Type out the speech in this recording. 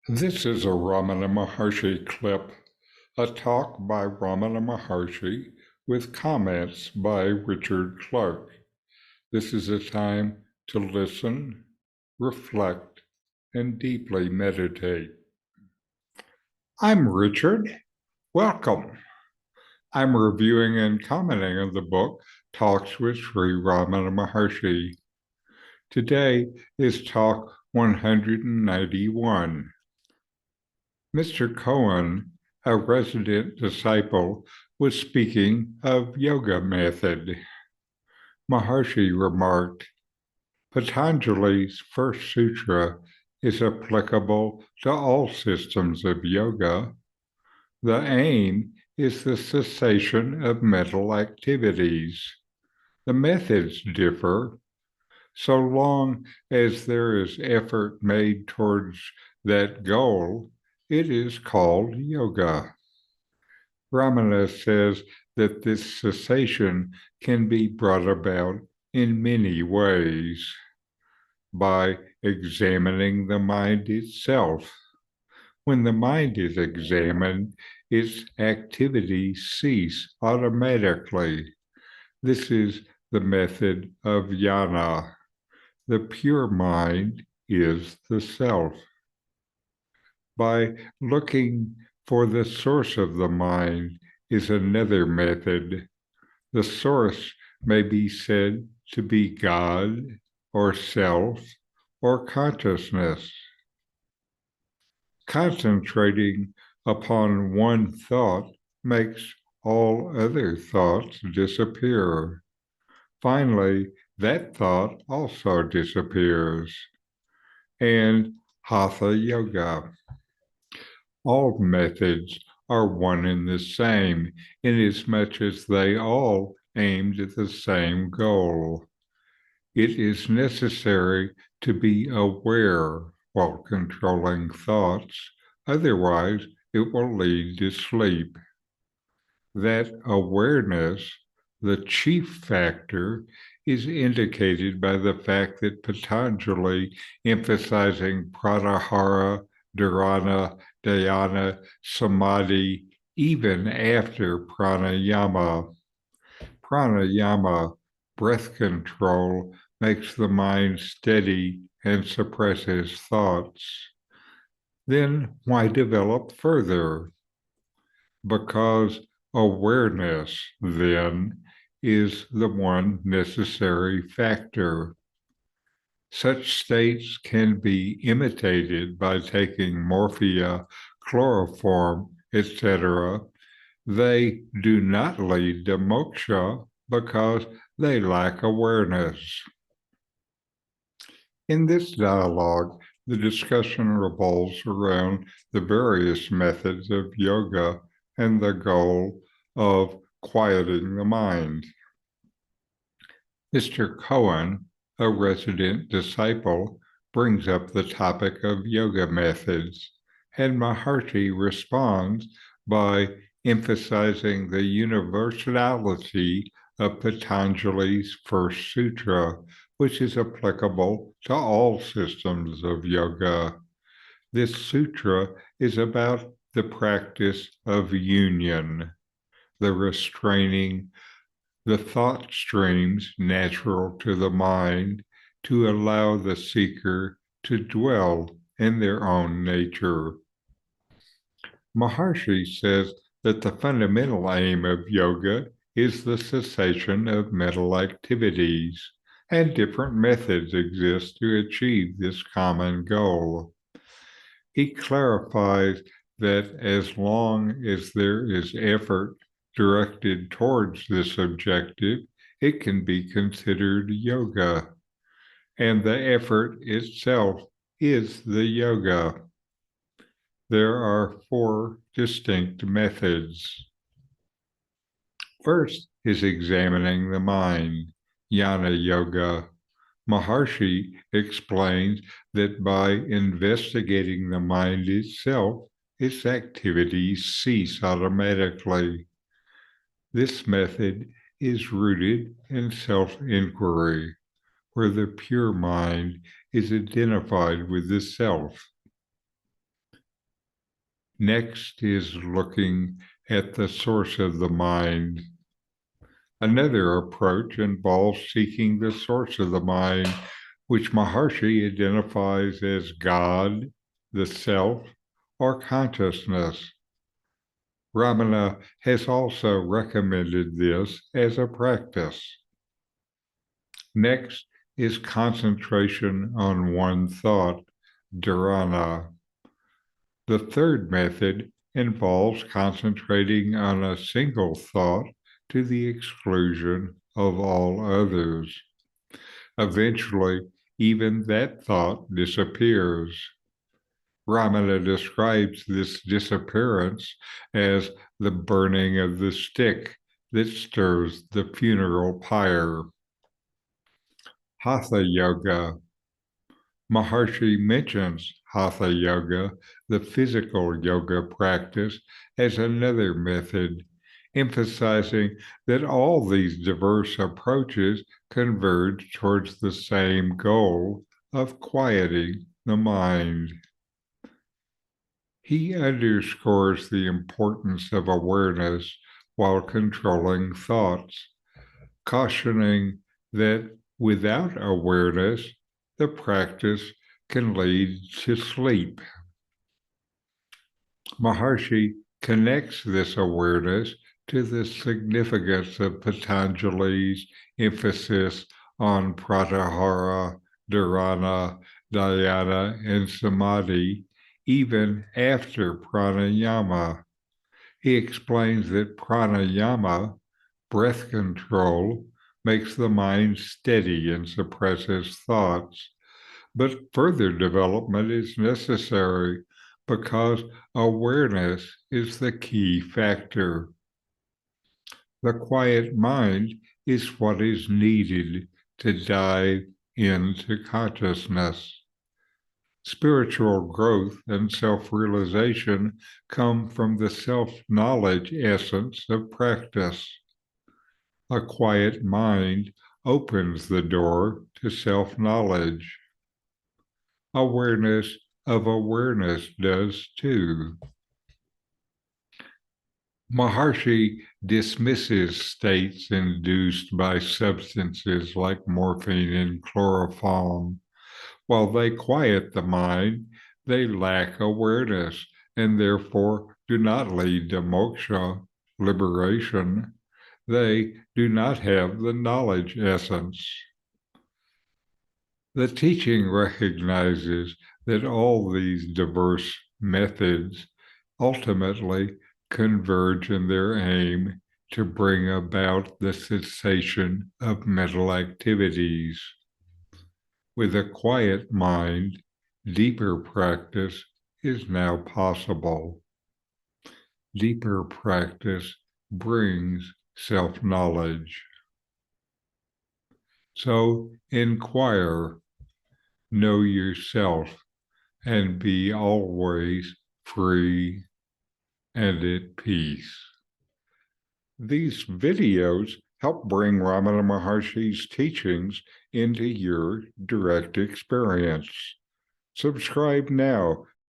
This is a Ramana Maharshi clip, a talk by Ramana Maharshi with comments by Richard Clarke. This is a time to listen, reflect, and deeply meditate. I'm Richard. Welcome. I'm reviewing and commenting on the book Talks with Sri Ramana Maharshi. Today is Talk 191. Mr. Cohen, a resident disciple, was speaking of yoga method. Maharshi remarked, Patanjali's first sutra is applicable to all systems of yoga. The aim is the cessation of mental activities. The methods differ. So long as there is effort made towards that goal, it is called yoga. Ramana says that this cessation can be brought about in many ways by examining the mind itself. When the mind is examined, its activities cease automatically. This is the method of jnana. The pure mind is the self. By looking for the source of the mind is another method. The source may be said to be God or self or consciousness. Concentrating upon one thought makes all other thoughts disappear. Finally, that thought also disappears. And Hatha Yoga. All methods are one and the same, inasmuch as they all aimed at the same goal. It is necessary to be aware while controlling thoughts, otherwise it will lead to sleep. That awareness, the chief factor, is indicated by the fact that Patanjali, emphasizing pratahara, dharana, dhyana, samadhi, even after pranayama. Pranayama, breath control, makes the mind steady and suppresses thoughts. Then why develop further? Because awareness, then, is the one necessary factor. Such states can be imitated by taking morphia, chloroform, etc. They do not lead to moksha because they lack awareness. In this dialogue, the discussion revolves around the various methods of yoga and the goal of quieting the mind. Mr. Cohen, a resident disciple, brings up the topic of yoga methods, and Maharshi responds by emphasizing the universality of Patanjali's first sutra, which is applicable to all systems of yoga. This sutra is about the practice of union, the restraining the thought streams natural to the mind to allow the seeker to dwell in their own nature. Maharshi says that the fundamental aim of yoga is the cessation of mental activities, and different methods exist to achieve this common goal. He clarifies that as long as there is effort directed towards this objective, it can be considered yoga, and the effort itself is the yoga. There are four distinct methods. First is examining the mind, jnana yoga. Maharshi explains that by investigating the mind itself, its activities cease automatically. This method is rooted in self-inquiry, where the pure mind is identified with the self. Next is looking at the source of the mind. Another approach involves seeking the source of the mind, which Maharshi identifies as God, the self, or consciousness. Ramana has also recommended this as a practice. Next is concentration on one thought, dharana. The third method involves concentrating on a single thought to the exclusion of all others. Eventually, even that thought disappears. Ramana describes this disappearance as the burning of the stick that stirs the funeral pyre. Hatha Yoga. Maharshi mentions Hatha Yoga, the physical yoga practice, as another method, emphasizing that all these diverse approaches converge towards the same goal of quieting the mind. He underscores the importance of awareness while controlling thoughts, cautioning that without awareness, the practice can lead to sleep. Maharshi connects this awareness to the significance of Patanjali's emphasis on pratyahara, dharana, dhyana, and samadhi, even after pranayama. He explains that pranayama, breath control, makes the mind steady and suppresses thoughts. But further development is necessary because awareness is the key factor. The quiet mind is what is needed to dive into consciousness. Spiritual growth and self-realization come from the self-knowledge essence of practice. A quiet mind opens the door to self-knowledge. Awareness of awareness does too. Maharshi dismisses states induced by substances like morphine and chloroform. While they quiet the mind, they lack awareness and therefore do not lead to moksha, liberation. They do not have the knowledge essence. The teaching recognizes that all these diverse methods ultimately converge in their aim to bring about the cessation of mental activities. With a quiet mind, deeper practice is now possible. Deeper practice brings self-knowledge. So inquire, know yourself, and be always free and at peace. These videos help bring Ramana Maharshi's teachings into your direct experience. Subscribe now